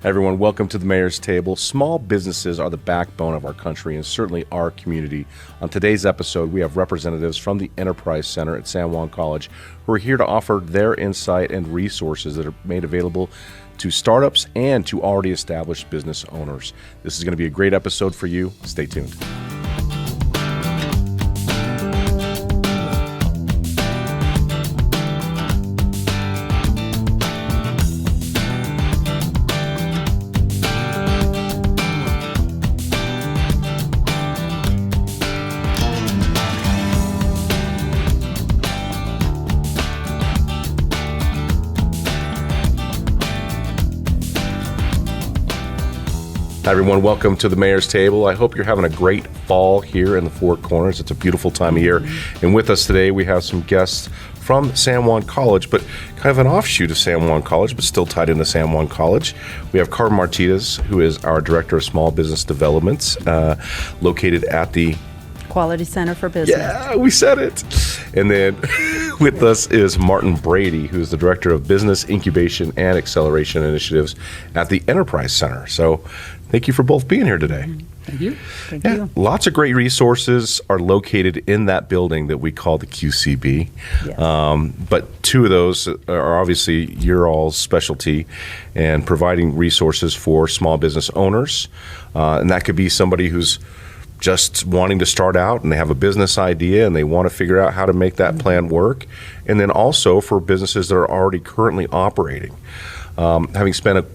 Everyone, welcome to the Mayor's Table. Small businesses are the backbone of our country and certainly our community. On today's episode, we have representatives from the Enterprise Center at San Juan College who are here to offer their insight and resources that are made available to startups and to already established business owners. This is going to be a great episode for you. Stay tuned. Hi everyone, welcome to the Mayor's Table. I hope you're having a great fall here in the Four Corners. It's a beautiful time of year. And with us today, we have some guests from San Juan College, but kind of an offshoot of San Juan College, but still tied into San Juan College. We have Carmen Martinez, who is our Director of Small Business Development, located at the Quality Center for Business. Yeah, we said it. And then with us is Martin Brady, who's the Director of Business Incubation and Acceleration Initiatives at the Enterprise Center. So thank you for both being here today. Thank you. Thank you. Lots of great resources are located in that building that we call the QCB. Yes. But two of those are obviously your all's specialty and providing resources for small business owners. And that could be somebody who's just wanting to start out and they have a business idea and they want to figure out how to make that plan work. And then also for businesses that are already currently operating. Having spent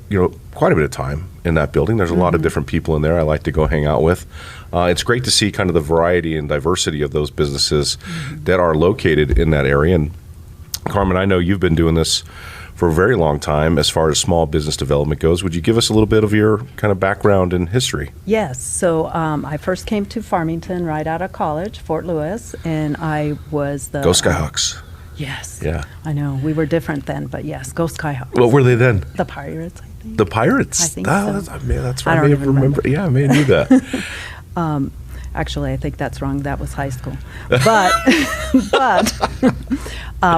quite a bit of time in that building, there's a lot of different people in there I like to go hang out with. It's great to see kind of the variety and diversity of those businesses that are located in that area. And Carmen, I know you've been doing this for a very long time as far as small business development goes. Would you give us a little bit of your kind of background and history? Yes. So I first came to Farmington right out of college, Fort Lewis, and I was the... Go Skyhawks. Yes. Yeah. I know. We were different then, but yes, go Skyhawks. What were they then? The Pirates, I think. The Pirates? I think so. That's right. I don't even remember. Yeah, I may have knew that. Actually, I think that's wrong. That was high school. But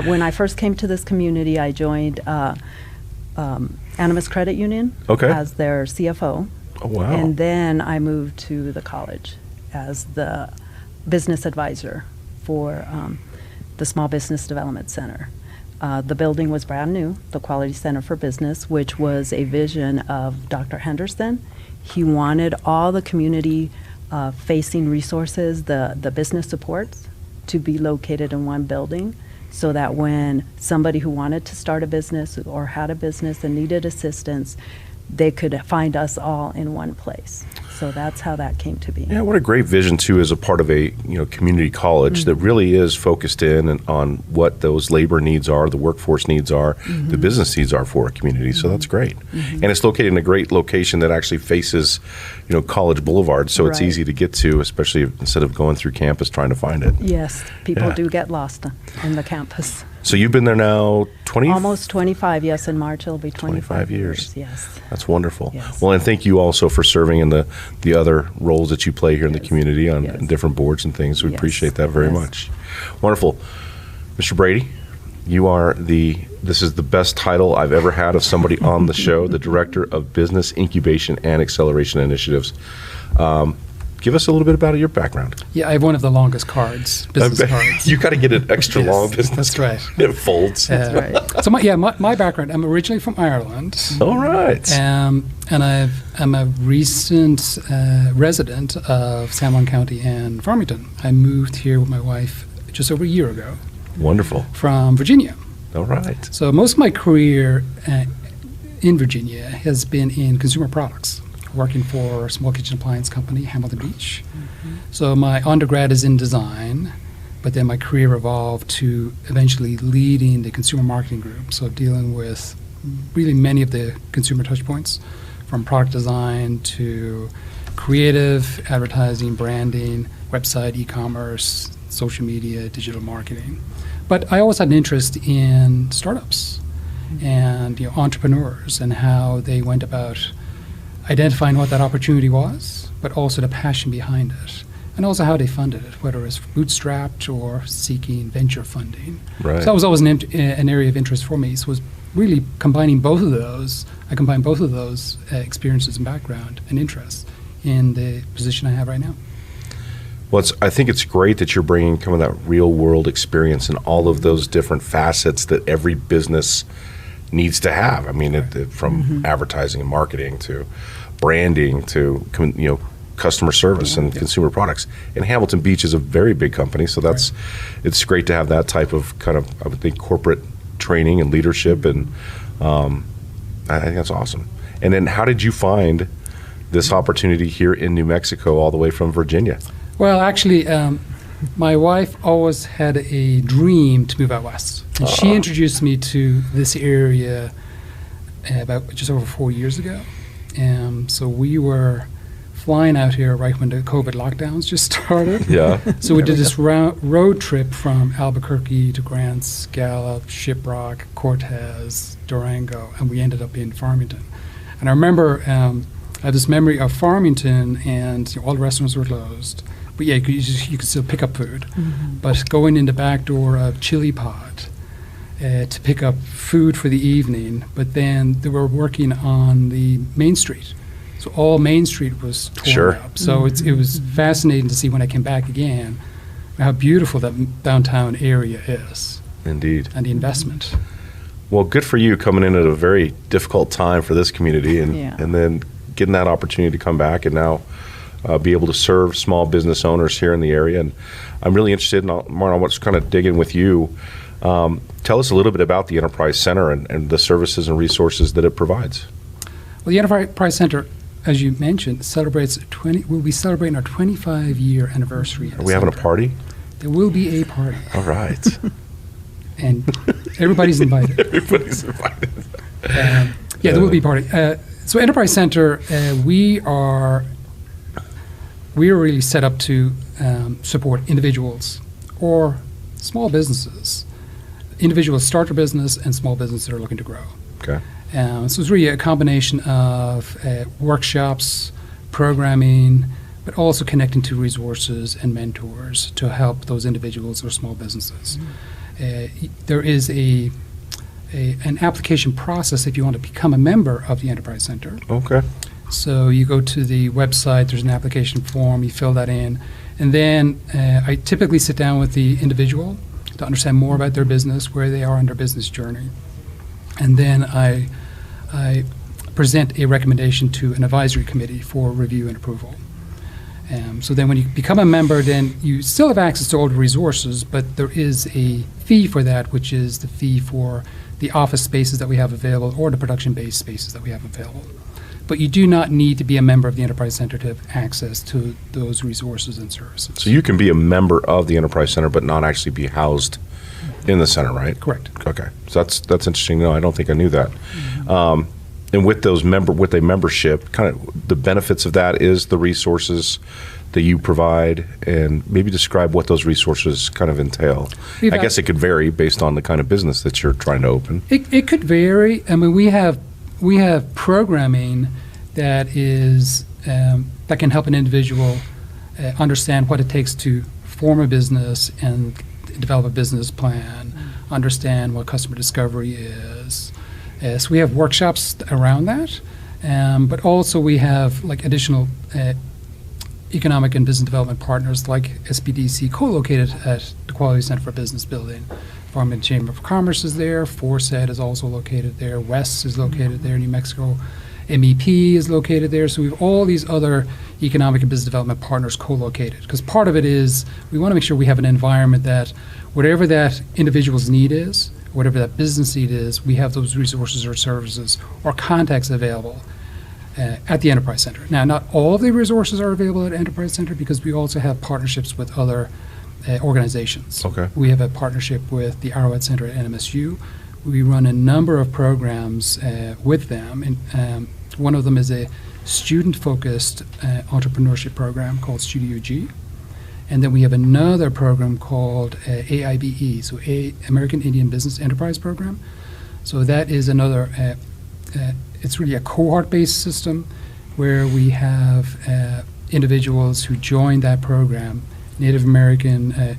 when I first came to this community, I joined Animus Credit Union as their CFO. Oh, wow. And then I moved to the college as the business advisor for the Small Business Development Center. The building was brand new, the Quality Center for Business, which was a vision of Dr. Henderson. He wanted all the community facing resources, the business supports, to be located in one building so that when somebody who wanted to start a business or had a business and needed assistance, they could find us all in one place. So that's how that came to be. Yeah, what a great vision too, as a part of a community college that really is focused in on what those labor needs are, the workforce needs are, the business needs are for a community. So that's great, and it's located in a great location that actually faces, College Boulevard, so it's easy to get to, especially instead of going through campus trying to find it. Yes, people do get lost in the campus. So you've been there now 20? Almost 25, yes. In March it'll be 25 years. Yes. That's wonderful. Yes. Well, and thank you also for serving in the other roles that you play here in the community on different boards and things. We appreciate that very much. Wonderful. Mr. Brady, this is the best title I've ever had of somebody on the show, the Director of Business Incubation and Acceleration Initiatives. Give us a little bit about your background. Yeah, I have one of the longest business cards. You got to get an extra long business. That's right. It folds. That's right. So my background, I'm originally from Ireland. All right. And I'm a recent resident of San Juan County and Farmington. I moved here with my wife just over a year ago. Wonderful. From Virginia. All right. So most of my career in Virginia has been in consumer products, working for a small kitchen appliance company, Hamilton Beach. So my undergrad is in design, but then my career evolved to eventually leading the consumer marketing group, so dealing with really many of the consumer touch points, from product design to creative, advertising, branding, website, e-commerce, social media, digital marketing. But I always had an interest in startups and entrepreneurs and how they went about identifying what that opportunity was, but also the passion behind it, and also how they funded it, whether it's bootstrapped or seeking venture funding. Right. So that was always an area of interest for me. So it was really combining both of those I combine both of those experiences and background and interests in the position I have right now. Well, I think it's great that you're bringing some of that real world experience and all of those different facets that every business needs to have. I mean, from advertising and marketing to branding to customer service and consumer products. And Hamilton Beach is a very big company, so it's great to have that type of kind of, I would think, corporate training and leadership, and I think that's awesome. And then how did you find this opportunity here in New Mexico all the way from Virginia? Well, actually, my wife always had a dream to move out west. And she introduced me to this area about just over 4 years ago. So we were flying out here right when the COVID lockdowns just started. Yeah. So we did this road trip from Albuquerque to Grants, Gallup, Shiprock, Cortez, Durango, and we ended up in Farmington. And I remember I have this memory of Farmington, and all the restaurants were closed. But yeah, you could still pick up food. But going in the back door of Chili Pot to pick up food for the evening, but then they were working on the Main Street. So all Main Street was torn up. So it was fascinating to see when I came back again how beautiful that downtown area is. Indeed. And the investment. Well, good for you coming in at a very difficult time for this community and then getting that opportunity to come back and now be able to serve small business owners here in the area. And I'm really interested in, Martin, I want to kind of dig in with you. Tell us a little bit about the Enterprise Center and the services and resources that it provides. Well, the Enterprise Center, as you mentioned, we'll be celebrating our 25-year anniversary. Are we having a party? There will be a party. All right. And everybody's invited. Everybody's invited. There will be a party. So Enterprise Center, we are really set up to support individuals or small businesses. Individuals start their business and small businesses that are looking to grow. Okay. So it's really a combination of workshops, programming, but also connecting to resources and mentors to help those individuals or small businesses. There is an application process if you want to become a member of the Enterprise Center. Okay. So you go to the website, there's an application form, you fill that in, and then I typically sit down with the individual to understand more about their business, where they are on their business journey. And then I present a recommendation to an advisory committee for review and approval. So then when you become a member, then you still have access to all the resources, but there is a fee for that, which is the fee for the office spaces that we have available or the production-based spaces that we have available. But you do not need to be a member of the Enterprise Center to have access to those resources and services. So you can be a member of the Enterprise Center but not actually be housed in the center, right? Correct. Okay. So that's interesting to know. I don't think I knew that. And with with a membership, kind of the benefits of that is the resources that you provide, and maybe describe what those resources kind of entail. I guess it could vary based on the kind of business that you're trying to open. It could vary. I mean, we have programming that is that can help an individual understand what it takes to form a business and develop a business plan, understand what customer discovery is. So we have workshops around that, but also we have like additional economic and business development partners like SBDC co-located at the Quality Center for Business Building. Farmington Chamber of Commerce is there, Forset is also located there, West is located there, New Mexico MEP is located there. So we have all these other economic and business development partners co-located, because part of it is we want to make sure we have an environment that whatever that individual's need is, whatever that business need is, we have those resources or services or contacts available at the Enterprise Center. Now, not all of the resources are available at Enterprise Center because we also have partnerships with other organizations. Okay. We have a partnership with the Arrowhead Center at NMSU. We run a number of programs with them, and one of them is a student-focused entrepreneurship program called Studio G. And then we have another program called AIBE, so American Indian Business Enterprise Program. So that is another, it's really a cohort-based system where we have individuals who join that program, Native American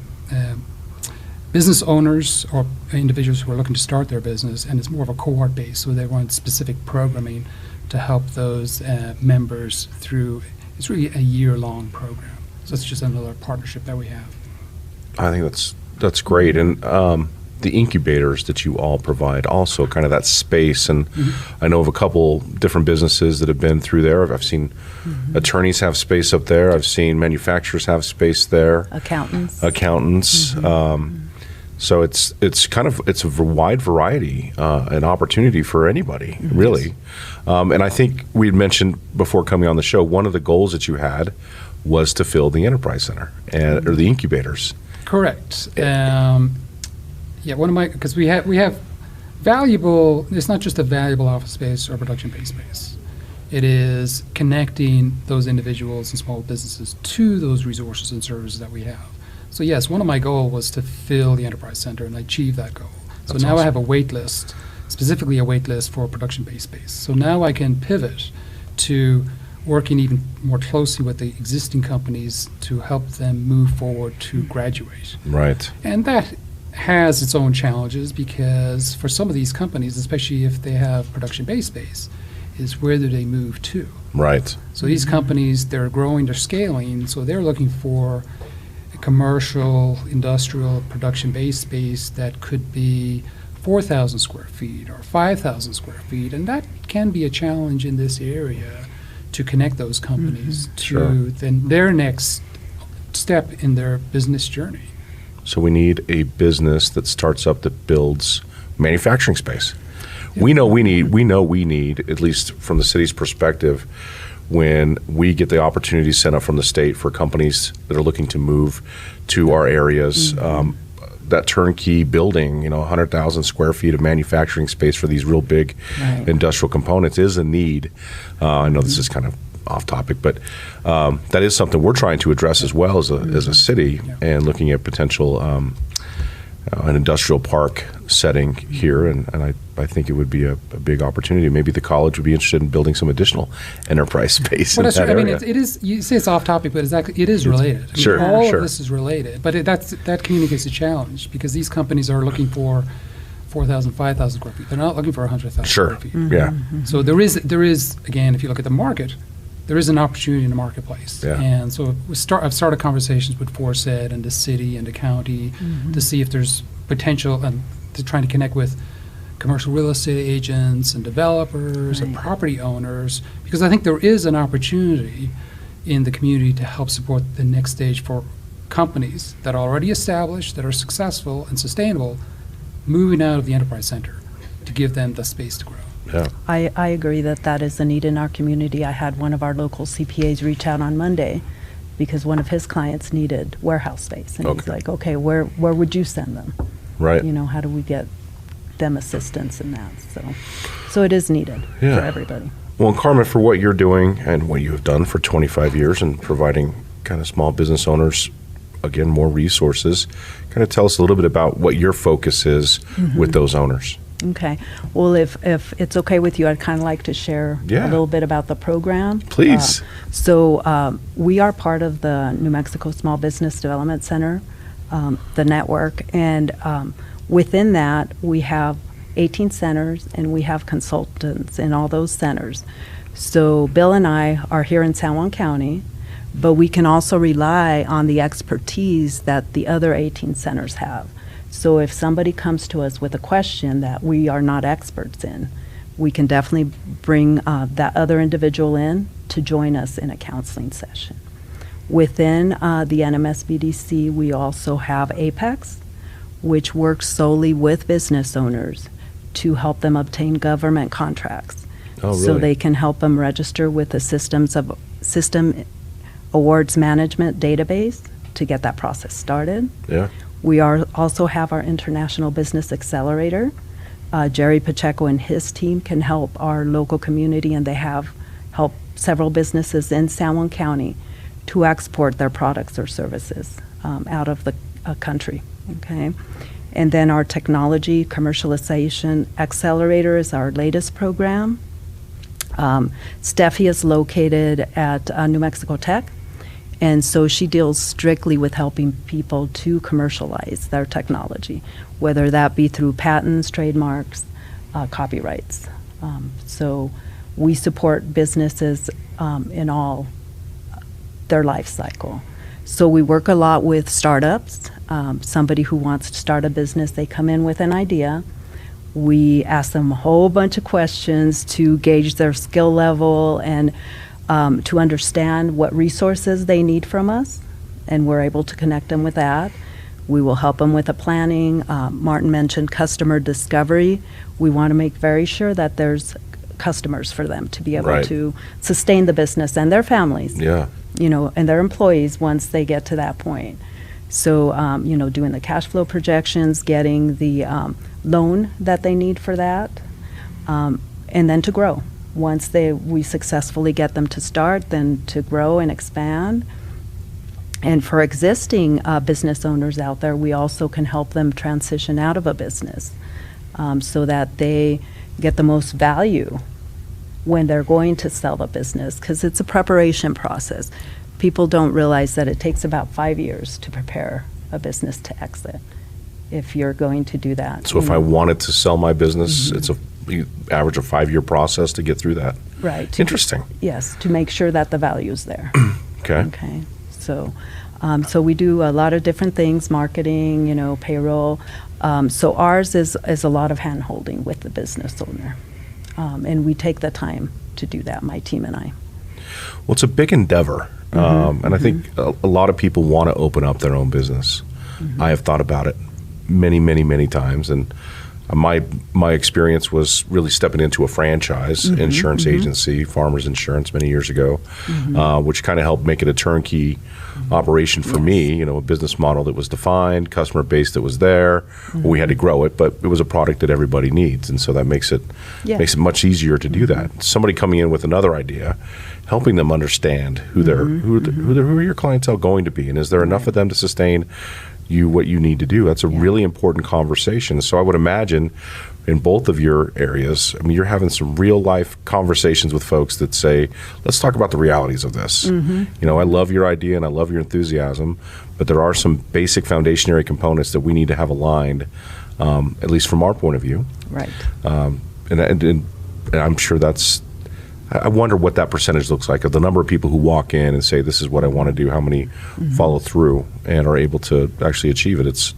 business owners or individuals who are looking to start their business, and it's more of a cohort base, so they run specific programming to help those members through. It's really a year-long program. So it's just another partnership that we have. I think that's great. And the incubators that you all provide, also kind of that space. And I know of a couple different businesses that have been through there. I've seen attorneys have space up there. I've seen manufacturers have space there. Accountants. So it's a wide variety, an opportunity for anybody, really. And I think we had mentioned before coming on the show, one of the goals that you had was to fill the Enterprise Center or the incubators. Correct. Because we have valuable. It's not just a valuable office space or production-based space. It is connecting those individuals and small businesses to those resources and services that we have. So yes, one of my goals was to fill the Enterprise Center, and I achieved that goal. So That's now awesome. I have a wait list, specifically a wait list for production-based space. So now I can pivot to working even more closely with the existing companies to help them move forward to graduate. Right. And that has its own challenges, because for some of these companies, especially if they have production-based space, is where do they move to? Right. So these companies, they're growing, they're scaling, so they're looking for a commercial, industrial, production-based space that could be 4,000 square feet or 5,000 square feet, and that can be a challenge in this area to connect those companies to Sure. then their next step in their business journey. So we need a business that starts up that builds manufacturing space. We know we need, at least from the city's perspective, when we get the opportunity sent up from the state for companies that are looking to move to our areas, that turnkey building, 100,000 square feet of manufacturing space for these real big Right. industrial components is a need. I know this is kind of off topic, but that is something we're trying to address as well as a city, and looking at potential an industrial park setting here, and I think it would be a big opportunity. Maybe the college would be interested in building some additional enterprise space in Well, that's that true. I mean, area. it is. You say it's off topic, but it is related. I mean, Sure, all sure. of this is related, but that communicates a challenge, because these companies are looking for 4,000, 5,000 square feet. They're not looking for 100,000 Sure, square feet. yeah. So there is again, if you look at the market, there is an opportunity in the marketplace. Yeah. And so I've started conversations with Forset and the city and the county to see if there's potential, and to trying to connect with commercial real estate agents and developers and Right. property owners, because I think there is an opportunity in the community to help support the next stage for companies that are already established, that are successful and sustainable, moving out of the Enterprise Center to give them the space to grow. Yeah. I agree that is a need in our community. I had one of our local CPAs reach out on Monday because one of his clients needed warehouse space. And he's Okay. like, okay, where would you send them? Right. How do we get them assistance in that? So it is needed Yeah. for everybody. Well, Carmen, for what you're doing and what you have done for 25 years and providing kind of small business owners, again, more resources, kind of tell us a little bit about what your focus is with those owners. Okay. Well, if it's okay with you, I'd kind of like to share Yeah. a little bit about the program. Please. We are part of the New Mexico Small Business Development Center, the network, and within that, we have 18 centers, and we have consultants in all those centers. So Bill and I are here in San Juan County, but we can also rely on the expertise that the other 18 centers have. So if somebody comes to us with a question that we are not experts in, we can definitely bring that other individual in to join us in a counseling session. Within the NMSBDC, we also have Apex, which works solely with business owners to help them obtain government contracts. Oh, So really? they can help them register with the System Awards Management database to get that process started. Yeah. We also have our International Business Accelerator. Jerry Pacheco and his team can help our local community, and they have helped several businesses in San Juan County to export their products or services out of the country. Okay, and then our Technology Commercialization Accelerator is our latest program. Steffi is located at New Mexico Tech, And so she deals strictly with helping people to commercialize their technology, whether that be through patents, trademarks, copyrights. So we support businesses in all their life cycle. So we work a lot with startups. Somebody who wants to start a business, they come in with an idea. We ask them a whole bunch of questions to gauge their skill level and to understand what resources they need from us, and we're able to connect them with that. We will help them with the planning. Martin mentioned customer discovery. We want to make very sure that there's customers for them to be able Right. to sustain the business and their families, Yeah. and their employees once they get to that point. So, doing the cash flow projections, getting the loan that they need for that, and then to grow. Once we successfully get them to start, then to grow and expand. And for existing business owners out there, we also can help them transition out of a business so that they get the most value when they're going to sell the business, because it's a preparation process. People don't realize that it takes about 5 years to prepare a business to exit if you're going to do that. So if I wanted to sell my business, it's a average of 5-year process to get through that. Right. Interesting. Yes, to make sure that the value's there. Okay. Okay. So we do a lot of different things, marketing, payroll. So ours is a lot of hand-holding with the business owner. And we take the time to do that, my team and I. Well, it's a big endeavor. And I think a lot of people want to open up their own business. I have thought about it many, many, many times. And my experience was really stepping into a franchise insurance agency, Farmers Insurance, many years ago, which kind of helped make it a turnkey operation for me, a business model that was defined, customer base that was there. We had to grow it, but it was a product that everybody needs. And so that makes it much easier to do that. Somebody coming in with another idea, helping them understand who are your clientele going to be, and is there enough of them to sustain what you need to do. That's a really important conversation. So I would imagine in both of your areas, you're having some real life conversations with folks that say, let's talk about the realities of this. I love your idea and I love your enthusiasm, but there are some basic foundationary components that we need to have aligned, at least from our point of view. Right. And I'm sure I wonder what that percentage looks like of the number of people who walk in and say, this is what I want to do, how many follow through and are able to actually achieve it. It's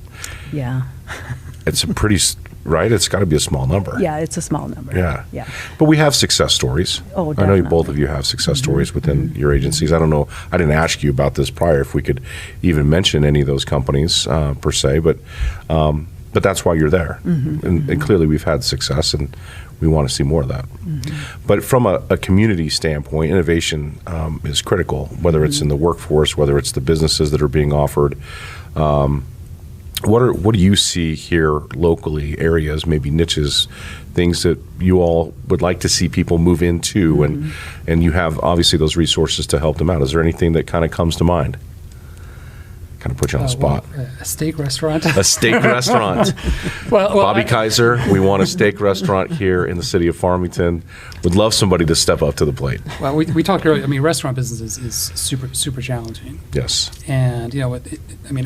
a pretty, right? It's got to be a small number. Yeah, it's a small number. Yeah. But we have success stories. Oh, I know definitely. both of you have success stories within your agencies. I don't know, I didn't ask you about this prior, if we could even mention any of those companies per se, but that's why you're there. And clearly we've had success, and we want to see more of that. But from a community standpoint, innovation is critical, whether it's in the workforce, whether it's the businesses that are being offered. What do you see here locally, areas, maybe niches, things that you all would like to see people move into, and you have obviously those resources to help them out? Is there anything that kind of comes to mind? Kind of put you on the spot. A steak restaurant. A steak restaurant. well, Bobby Kaiser, we want a steak restaurant here in the city of Farmington. Would love somebody to step up to the plate. Well, we talked earlier. Restaurant business is super challenging. Yes. And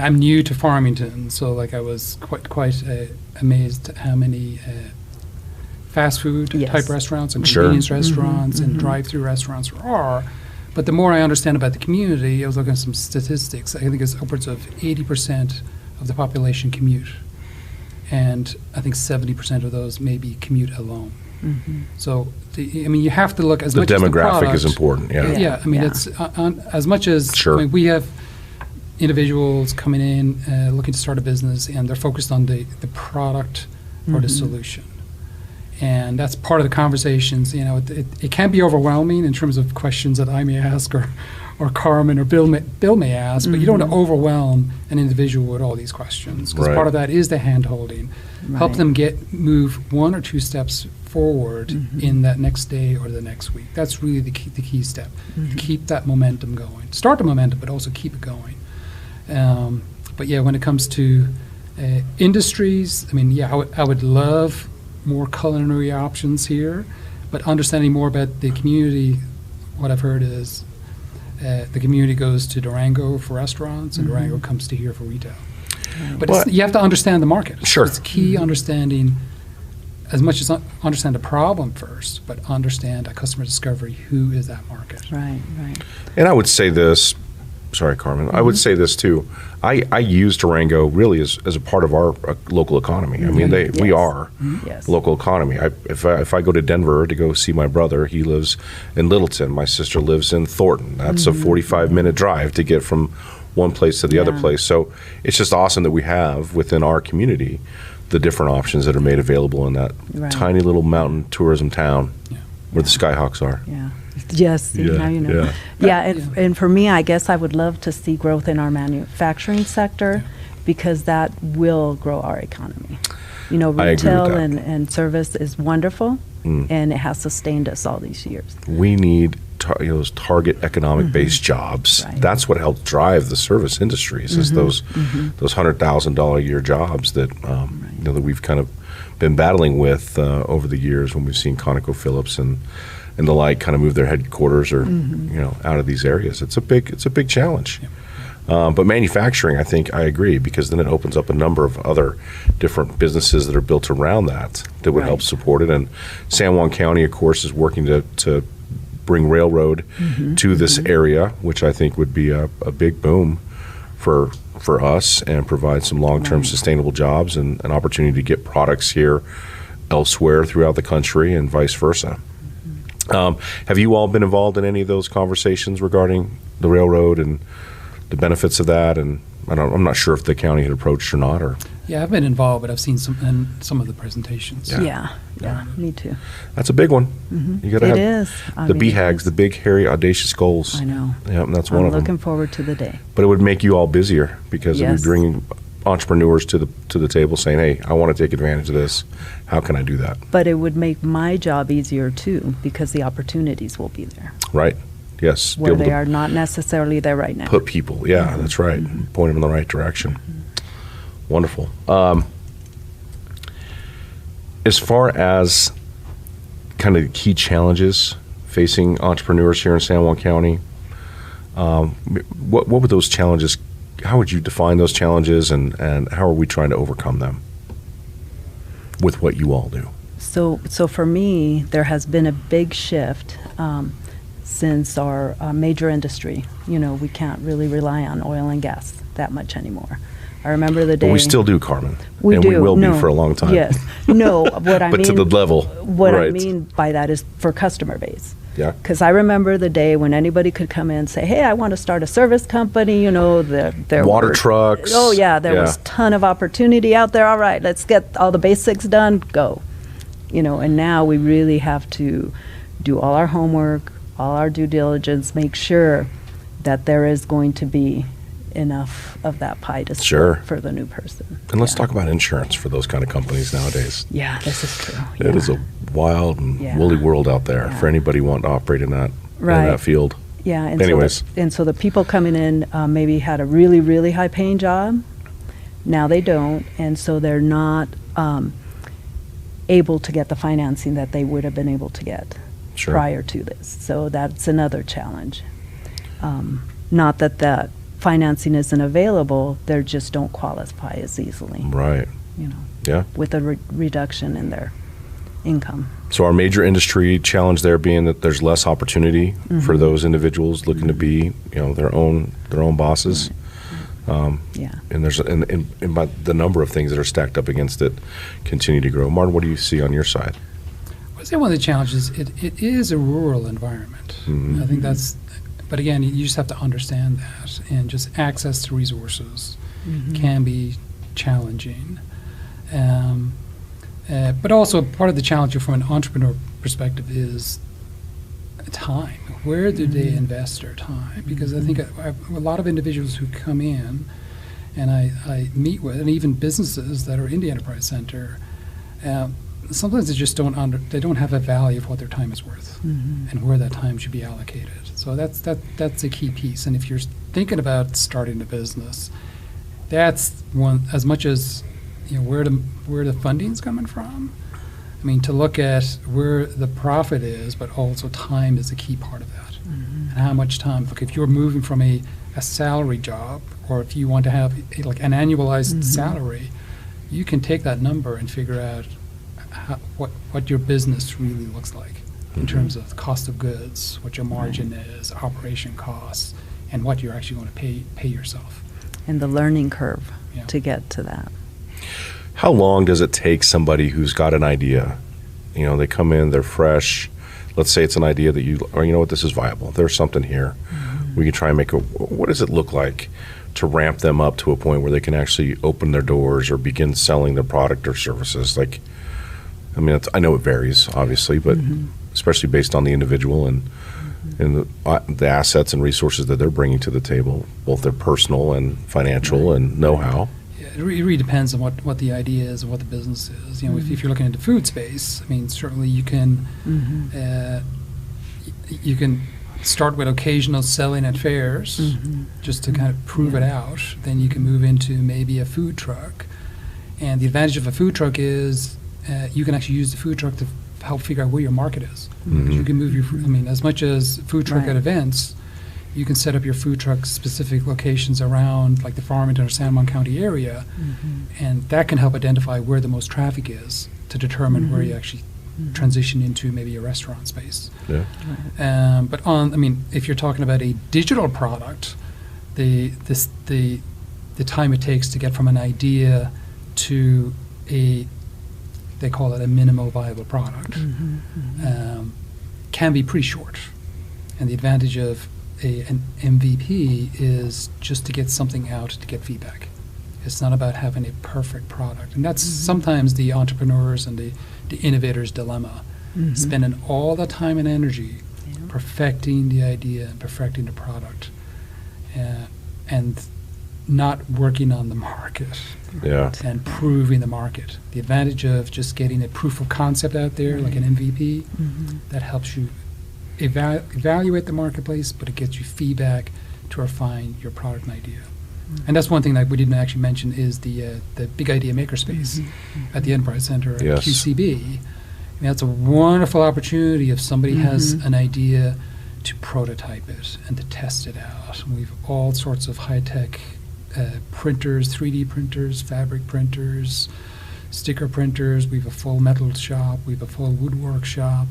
I'm new to Farmington, so I was quite amazed at how many fast food type restaurants and convenience restaurants and drive-through restaurants there are. But the more I understand about the community, I was looking at some statistics. I think it's upwards of 80% of the population commute, and I think 70% of those maybe commute alone. So, you have to look as much as the product. The demographic is important. Yeah. It's as much as we have individuals coming in looking to start a business, and they're focused on the product or the solution. And that's part of the conversations. It can be overwhelming in terms of questions that I may ask, or Carmen or Bill may ask, but you don't want to overwhelm an individual with all these questions, because part of that is the hand-holding. Help them move 1 or 2 steps forward in that next day or the next week. That's really the key step, to keep that momentum going. Start the momentum, but also keep it going. But when it comes to industries, I would love more culinary options here, but understanding more about the community, what I've heard is The community goes to Durango for restaurants, and Durango comes to here for retail. But you have to understand the market. Sure. It's key understanding, as much as understand the problem first, but understand at customer discovery, who is that market. Right. And I would say this, sorry, Carmen, I would say this too. I use Durango really as a part of our local economy. I mean, we are Yes. local economy. If I go to Denver to go see my brother, he lives in Littleton. My sister lives in Thornton. That's a 45-minute drive to get from one place to the other Yeah. place. So it's just awesome that we have within our community the different options that are made available in that Right. tiny little mountain tourism town Yeah. where the Skyhawks are. Yeah. Yes, Yeah, now you know. yeah. Yeah, and for me, I guess I would love to see growth in our manufacturing sector because that will grow our economy. You know, I agree with retail that. and service is wonderful, and it has sustained us all these years. We need those target economic-based jobs. Right. That's what helped drive the service industries. Is those $100,000 a year jobs that that we've kind of been battling with over the years when we've seen ConocoPhillips and the like kind of move their headquarters or out of these areas. It's a big challenge. But manufacturing, I think I agree, because then it opens up a number of other different businesses that are built around that would help Right. support it. And San Juan County, of course, is working to bring railroad to this area, which I think would be a big boom for us and provide some long-term sustainable jobs and an opportunity to get products here elsewhere throughout the country and vice versa. Have you all been involved in any of those conversations regarding the railroad and the benefits of that? And I'm not sure if the county had approached or not. Or Yeah, I've been involved, but I've seen some of the presentations. Yeah. Yeah, me too. that's a big one. You got to It have is. I the mean, BHAGs, the big, hairy, audacious goals. I know. Yeah, and that's I'm one of them. looking forward to the day. But it would make you all busier because it would Yes. bring entrepreneurs to the table saying, "Hey, I want to take advantage of this. How can I do that?" But it would make my job easier too because the opportunities will be there Right? Yes. Be where able they to are not necessarily there right now. put people. Yeah, that's right. Point them in the right direction. Wonderful. As far as kind of the key challenges facing entrepreneurs here in San Juan County, what would those challenges? How would you define those challenges, and how are we trying to overcome them with what you all do? So for me, there has been a big shift since our major industry. You know, we can't really rely on oil and gas that much anymore. I remember the day. But we still do, Carmen. We and do. we will no. be for a long time. Yes. No, what I But mean. to the level. What I right. mean by that is for customer base. Yeah. Because I remember the day when anybody could come in and say, "Hey, I want to start a service company." You know, there Water were, trucks. Oh yeah, there Yeah. was a ton of opportunity out there. All right, let's get all the basics done. Go. You know, and now we really have to do all our homework, all our due diligence, make sure that there is going to be enough of that pie to Sure. split for the new person. And let's Yeah. talk about insurance for those kind of companies nowadays. Yeah, this is true. It is a wild and Yeah. woolly world out there Yeah. for anybody wanting to operate in that Right. field. Yeah. And Anyways. So the people coming in maybe had a really, really high paying job. Now they don't. And so they're not able to get the financing that they would have been able to get Sure. prior to this. So that's another challenge. Not that that financing isn't available, they just don't qualify as easily, Right. you know, Yeah. with a reduction in their income. So our major industry challenge there being that there's less opportunity for those individuals looking to be, their own bosses. Yeah. And there's and by the number of things that are stacked up against it continue to grow. Martin, what do you see on your side? I would say one of the challenges, it is a rural environment. Mhm. I think but again, you just have to understand that, and just access to resources can be challenging. But also part of the challenge from an entrepreneur perspective is time. Where do they invest their time? Because I think a lot of individuals who come in, and I meet with, and even businesses that are in the enterprise center, sometimes they just they don't have a value of what their time is worth and where that time should be allocated. So that's a key piece. And if you're thinking about starting a business, that's one, as much as where the funding's coming from. I mean, to look at where the profit is, but also time is a key part of that. and how much time. Look, if you're moving from a salary job, or if you want to have like an annualized salary, you can take that number and figure out what your business really looks like in terms of the cost of goods, what your margin is, operation costs, and what you're actually going to pay yourself. And the learning curve Yeah. to get to that. How long does it take somebody who's got an idea? You know, they come in, they're fresh. Let's say it's an idea that you know what, this is viable. There's something here. We can try and what does it look like to ramp them up to a point where they can actually open their doors or begin selling their product or services? Like, I mean, I know it varies, obviously, but especially based on the individual and the assets and resources that they're bringing to the table, both their personal and financial and know-how. Yeah, it really depends on what the idea is and what the business is. You know, if you're looking into food space, I mean, certainly you can start with occasional selling at fairs just to kind of prove it out. Then you can move into maybe a food truck. And the advantage of a food truck is you can actually use the food truck to help figure out where your market is. You can move as much as food truck at events, you can set up your food truck specific locations around like the Farmington or San Juan County area, and that can help identify where the most traffic is to determine where you actually transition into maybe a restaurant space. Yeah. But if you're talking about a digital product, the time it takes to get from an idea to they call it a minimal viable product, can be pretty short. And the advantage of an MVP is just to get something out to get feedback. It's not about having a perfect product. And that's sometimes the entrepreneurs and the innovators' dilemma, spending all the time and energy perfecting the idea and perfecting the product, and not working on the market and proving the market. The advantage of just getting a proof of concept out there, like an MVP, that helps you evaluate the marketplace, but it gets you feedback to refine your product and idea. And that's one thing that we didn't actually mention is the Big Idea Makerspace at the Enterprise Center at QCB. I mean, that's a wonderful opportunity if somebody has an idea to prototype it and to test it out. And we've all sorts of high-tech printers, 3D printers, fabric printers, sticker printers. We have a full metal shop. We have a full woodwork shop.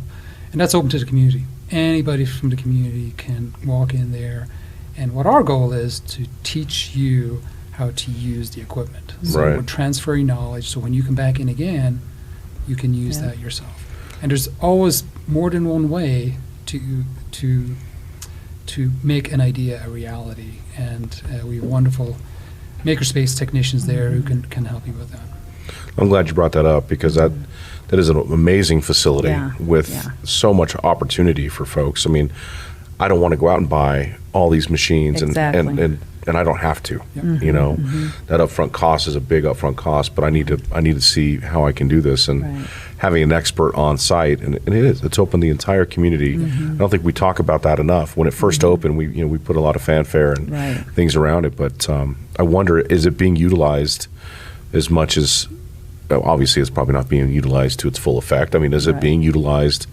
And that's open to the community. Anybody from the community can walk in there. And what our goal is to teach you how to use the equipment. So we're transferring knowledge, so when you come back in again, you can use that yourself. And there's always more than one way to make an idea a reality. And we have wonderful makerspace technicians there who can help you with that. I'm glad you brought that up, because that is an amazing facility with so much opportunity for folks. I mean, I don't want to go out and buy all these machines and I don't have to. You know, that upfront cost is a big upfront cost, but I need to see how I can do this, and having an expert on site, and it's opened the entire community. I don't think we talk about that enough. When it first opened, we put a lot of fanfare and things around it, but I wonder, is it being utilized as much as, obviously it's probably not being utilized to its full effect. I mean, is it being utilized?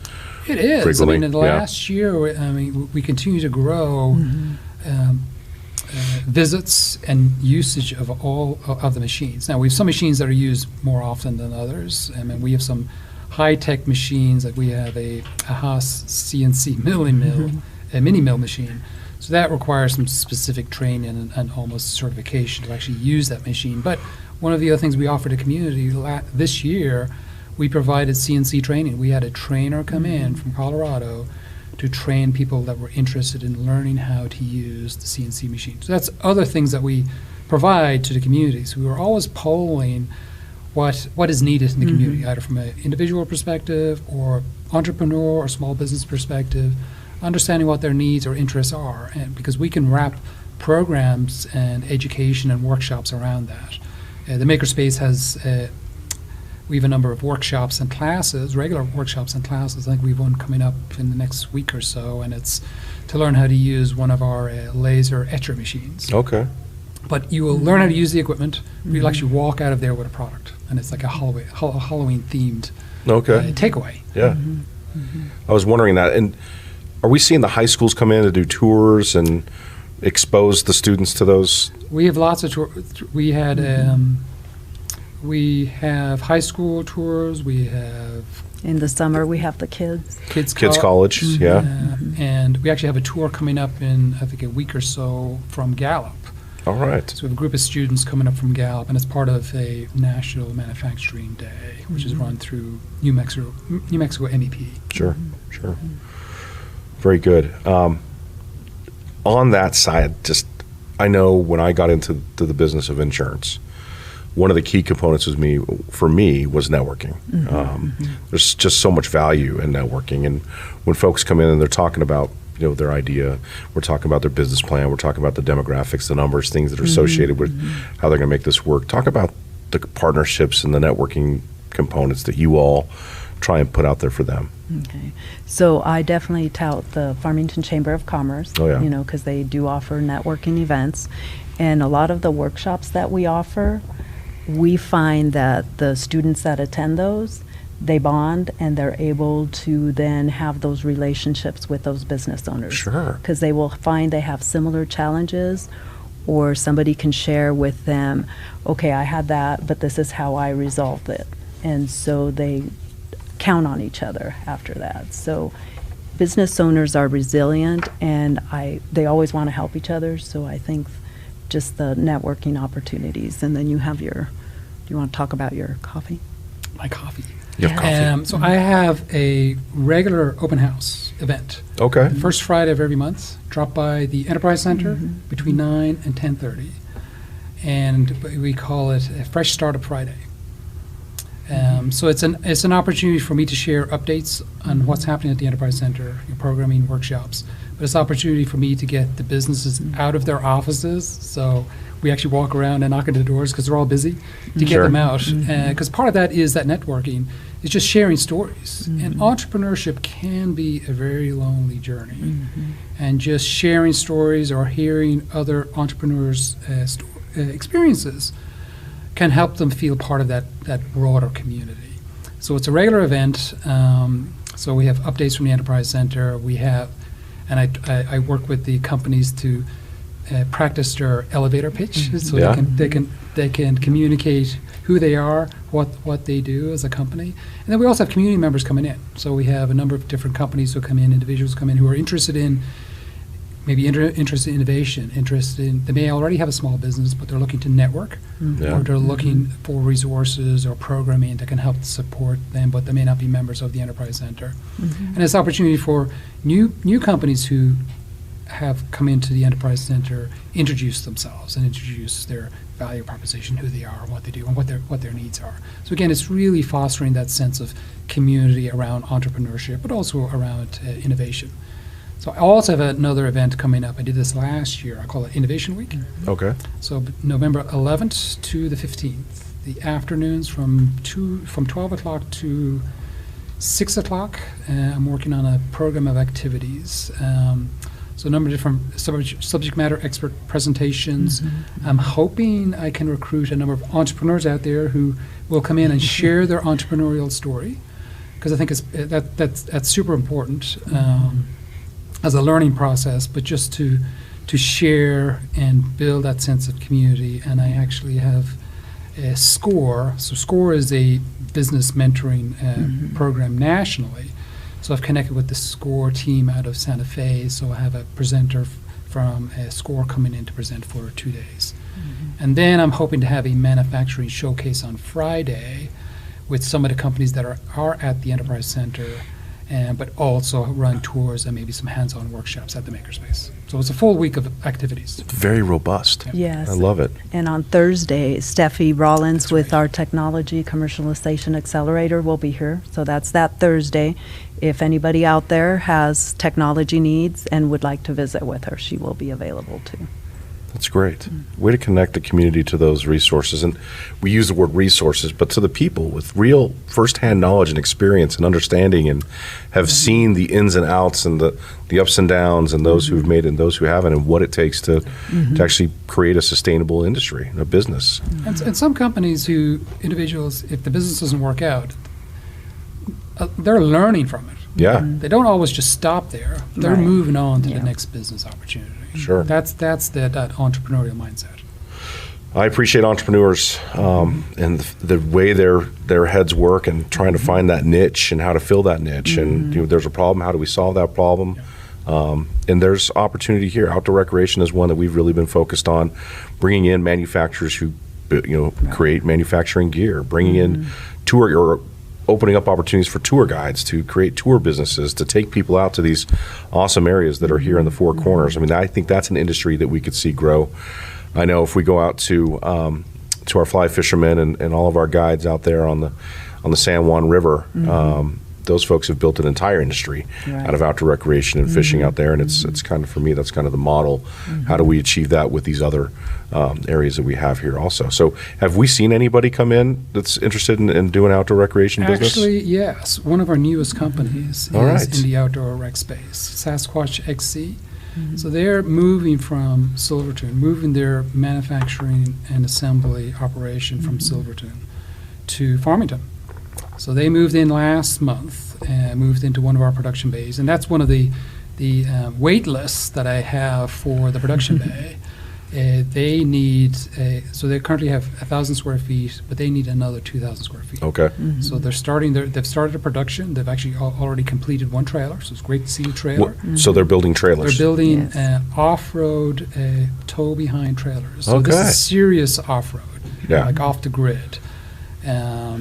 It is. Frequently? I mean, in the last year, we continue to grow visits and usage of all of the machines. Now, we have some machines that are used more often than others. I mean, we have some high-tech machines, like we have a Haas CNC milling mill, a mini mill machine. So that requires some specific training and almost certification to actually use that machine. But one of the other things we offer the community this year, we provided CNC training. We had a trainer come in from Colorado to train people that were interested in learning how to use the CNC machine. So that's other things that we provide to the community. So we were always polling what is needed in the community, either from an individual perspective or entrepreneur or small business perspective, understanding what their needs or interests are, and because we can wrap programs and education and workshops around that. The Makerspace has we have a number of workshops and classes, regular workshops and classes. I think we have one coming up in the next week or so, and it's to learn how to use one of our laser etcher machines. Okay. But you will learn how to use the equipment. You'll actually walk out of there with a product, and it's like a Halloween-themed takeaway. Yeah. I was wondering that, and are we seeing the high schools come in to do tours and expose the students to those? We have lots of tours. We have high school tours. We have In the summer, we have the kids. kids College, yeah. and we actually have a tour coming up in, I think, a week or so from Gallup. All right. So we have a group of students coming up from Gallup, and it's part of a National Manufacturing Day, which is run through New Mexico MEP. Sure, sure. Very good. On that side, I know when I got into the business of insurance, one of the key components for me was networking. There's just so much value in networking, and when folks come in and they're talking about their idea, we're talking about their business plan, we're talking about the demographics, the numbers, things that are associated with how they're going to make this work. Talk about the partnerships and the networking components that you all try and put out there for them. Okay. So I definitely tout the Farmington Chamber of Commerce, Oh, yeah. Because they do offer networking events. And a lot of the workshops that we offer, we find that the students that attend those, they bond and they're able to then have those relationships with those business owners. Sure. Because they will find they have similar challenges, or somebody can share with them, okay, I had that, but this is how I resolved it. And so they count on each other after that. So business owners are resilient, and they always want to help each other. So I think just the networking opportunities. And then you have do you want to talk about your coffee? My coffee. You have coffee. So I have a regular open house event. Okay. First Friday of every month. Drop by the Enterprise Center between 9 and 10:30. And we call it a Fresh Startup Friday. So it's an opportunity for me to share updates on what's happening at the Enterprise Center, programming workshops. But it's an opportunity for me to get the businesses out of their offices. So we actually walk around and knock on the doors because they're all busy to get Sure. them out. Because part of that is that networking is just sharing stories. And entrepreneurship can be a very lonely journey. And just sharing stories or hearing other entrepreneurs' experiences can help them feel part of that broader community. So it's a regular event. So we have updates from the Enterprise Center. We have, and I work with the companies to practice their elevator pitch, so Yeah. they can communicate who they are, what they do as a company. And then we also have community members coming in. So we have a number of different companies who come in, individuals come in who are interested in interested in innovation, they may already have a small business, but they're looking to network, Yeah. or they're looking for resources or programming that can help support them, but they may not be members of the Enterprise Center. And it's an opportunity for new companies who have come into the Enterprise Center, introduce themselves and introduce their value proposition, who they are, what they do, and what their needs are. So again, it's really fostering that sense of community around entrepreneurship, but also around innovation. So I also have another event coming up. I did this last year. I call it Innovation Week. Okay. So November 11th to the 15th, the afternoons from 12 o'clock to 6 o'clock. I'm working on a program of activities. So a number of different subject matter expert presentations. I'm hoping I can recruit a number of entrepreneurs out there who will come in and share their entrepreneurial story, because I think that's super important. As a learning process, but just to share and build that sense of community. And I actually have a SCORE. So SCORE is a business mentoring program nationally. So I've connected with the SCORE team out of Santa Fe. So I have a presenter from SCORE coming in to present for 2 days. And then I'm hoping to have a manufacturing showcase on Friday with some of the companies that are at the Enterprise Center, but also run tours and maybe some hands-on workshops at the Makerspace. So it's a full week of activities. Very robust. Yes. I love it. And on Thursday, Steffi Rollins That's with right. our Technology Commercialization Accelerator will be here. So that's that Thursday. If anybody out there has technology needs and would like to visit with her, she will be available too. That's great. Way to connect the community to those resources. And we use the word resources, but to the people with real firsthand knowledge and experience and understanding, and have seen the ins and outs and the ups and downs, and those who've made it and those who haven't, and what it takes to actually create a sustainable industry, a business. And some companies individuals, if the business doesn't work out, they're learning from it. Yeah. They don't always just stop there. They're Right. moving on to Yeah. the next business opportunity. Sure. That's that entrepreneurial mindset. I appreciate entrepreneurs and the way their heads work and trying to find that niche and how to fill that niche. And there's a problem. How do we solve that problem? And there's opportunity here. Outdoor recreation is one that we've really been focused on, bringing in manufacturers who create manufacturing gear, bringing in tour or opening up opportunities for tour guides to create tour businesses, to take people out to these awesome areas that are here in the Four Corners. I mean, I think that's an industry that we could see grow. I know if we go out to our fly fishermen and all of our guides out there on the San Juan River, those folks have built an entire industry out of outdoor recreation and fishing out there, and it's kind of, for me, that's kind of the model. How do we achieve that with these other areas that we have here also? So have we seen anybody come in that's interested in doing outdoor recreation business? Actually, yes. One of our newest companies All right. is in the outdoor rec space, Sasquatch XC. So they're moving from Silverton, moving their manufacturing and assembly operation from Silverton to Farmington. So they moved in last month and moved into one of our production bays, and that's one of the wait lists that I have for the production bay. They need so they currently have 1,000 square feet, but they need another 2,000 square feet. Okay. So they've started a production. They've actually already completed one trailer, so it's great to see a trailer. So they're building trailers. They're building Yes. off-road tow-behind trailers. So this Okay. is serious off-road, Yeah. like off the grid.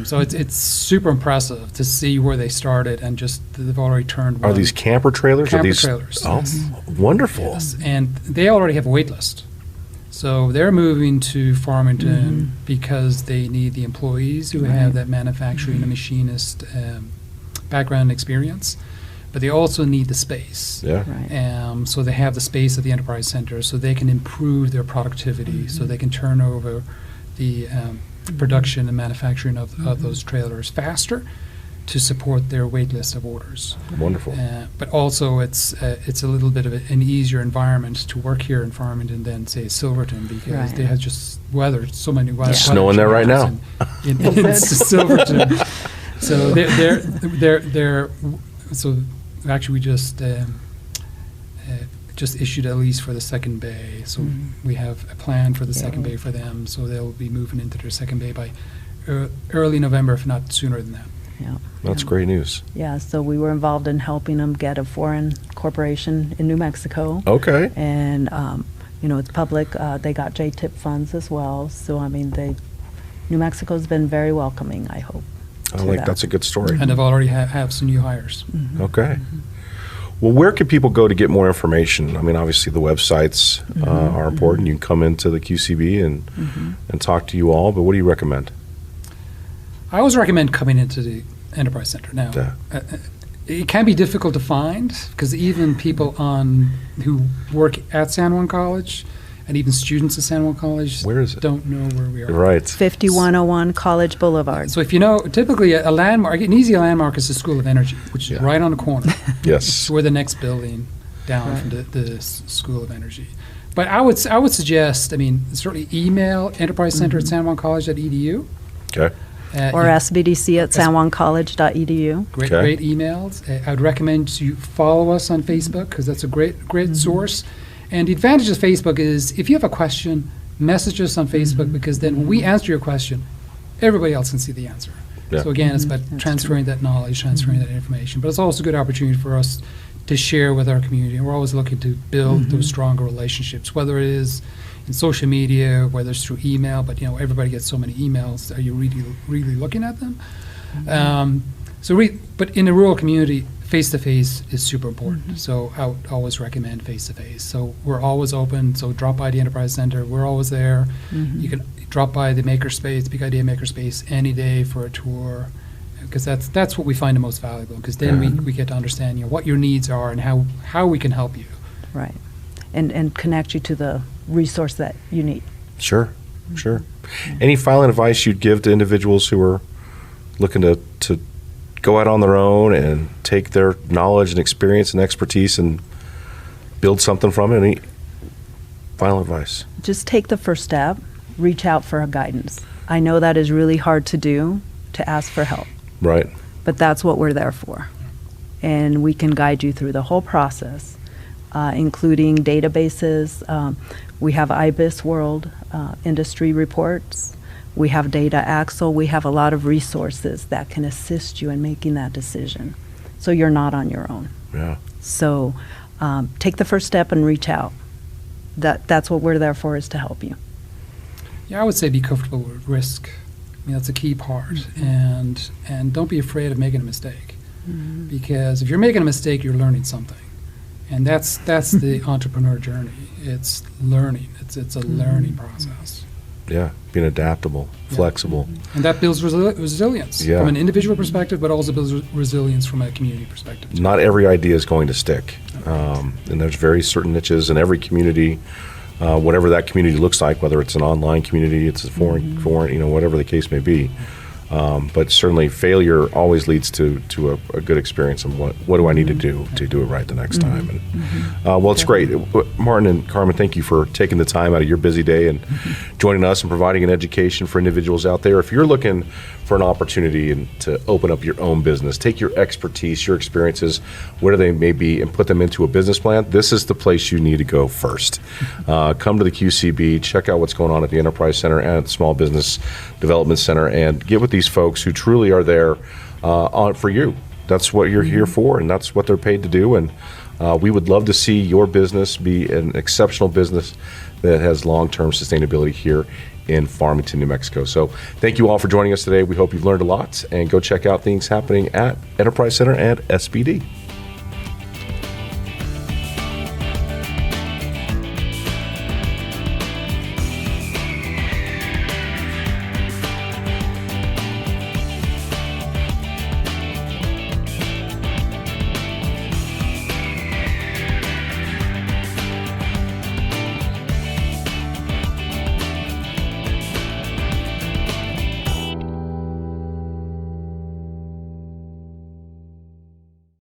So it's super impressive to see where they started and just they've already turned. Are one. these camper trailers? Camper Are these, trailers, Oh, yes. wonderful. Yes, and they already have a wait list. So they're moving to Farmington because they need the employees who have that manufacturing and machinist background and experience, but they also need the space. Yeah. Right. So they have the space at the Enterprise Center so they can improve their productivity, so they can turn over the production and manufacturing of those trailers faster to support their wait list of orders. Wonderful. But also it's a little bit of an easier environment to work here in Farmington than, say, Silverton, because Right. they have just weather, so many weather. Snowing there right now. In Silverton. So they're so actually we just issued a lease for the second bay. So we have a plan for the second bay for them. So they'll be moving into their second bay by early November, if not sooner than that. Yeah. That's great news. Yeah, so we were involved in helping them get a foreign corporation in New Mexico. Okay. And, it's public. They got J-tip funds as well. So, I mean, New Mexico's been very welcoming, I hope. That's a good story. And they've already have some new hires. Okay. Well, where can people go to get more information? I mean, obviously the websites are important. You can come into the QCB and talk to you all, but what do you recommend? I always recommend coming into the Enterprise Center. Now, Yeah. It can be difficult to find because even people who work at San Juan College and even students at San Juan College Where is it? don't know where we are. Right. 5101 College Boulevard. So if you know, typically a landmark, an easy landmark is the School of Energy, which is right on the corner. Yes. It's where the next building down from the School of Energy. But I would suggest, certainly email Enterprise Center at sanjuancollege.edu. Okay. Or SBDC at sanjuancollege.edu. Great emails. I'd recommend you follow us on Facebook because that's a great source. And the advantage of Facebook is if you have a question, message us on Facebook because then when we answer your question, everybody else can see the answer. Yeah. So again, it's about transferring that knowledge, transferring that information. But it's also a good opportunity for us to share with our community. And we're always looking to build those stronger relationships, whether it is in social media, whether it's through email, but everybody gets so many emails. Are you really looking at them? But in a rural community, face-to-face is super important. So I would always recommend face-to-face. So we're always open. So drop by the Enterprise Center. We're always there. You can drop by the Makerspace, Big Idea Makerspace, any day for a tour, because that's what we find the most valuable. Because then we get to understand what your needs are and how we can help you. Right. And connect you to the resource that you need. Sure. Any final advice you'd give to individuals who are looking to go out on their own and take their knowledge and experience and expertise and build something from it? Any final advice? Just take the first step. Reach out for guidance. I know that is really hard to do, to ask for help, Right. but that's what we're there for. and we can guide you through the whole process, including databases. We have IBIS World industry reports. We have Data Axle. We have a lot of resources that can assist you in making that decision. So you're not on your own. Yeah. So take the first step and reach out. That's what we're there for, is to help you. Yeah, I would say be comfortable with risk. I mean, that's a key part. Mm-hmm. And don't be afraid of making a mistake. Mm-hmm. Because if you're making a mistake, you're learning something. And that's the entrepreneur journey. It's learning. It's a learning process. Yeah. Being adaptable, flexible. And that builds resilience Yeah. from an individual perspective, but also builds resilience from a community perspective. Not every idea is going to stick. And there's very certain niches in every community, whatever that community looks like, whether it's an online community, it's a foreign, whatever the case may be. But certainly failure always leads to a good experience of what do I need to do it right the next time. And, well, it's great. Martin and Carmen, thank you for taking the time out of your busy day and joining us and providing an education for individuals out there. If you're looking for an opportunity and to open up your own business, take your expertise, your experiences, whatever they may be, and put them into a business plan, this is the place you need to go first. Come to the QCB, check out what's going on at the Enterprise Center and at the Small Business Development Center, and get with these folks who truly are there for you. That's what you're here for, and that's what they're paid to do. And we would love to see your business be an exceptional business that has long-term sustainability here in Farmington, New Mexico. So thank you all for joining us today. We hope you've learned a lot, and go check out things happening at Enterprise Center and SBD.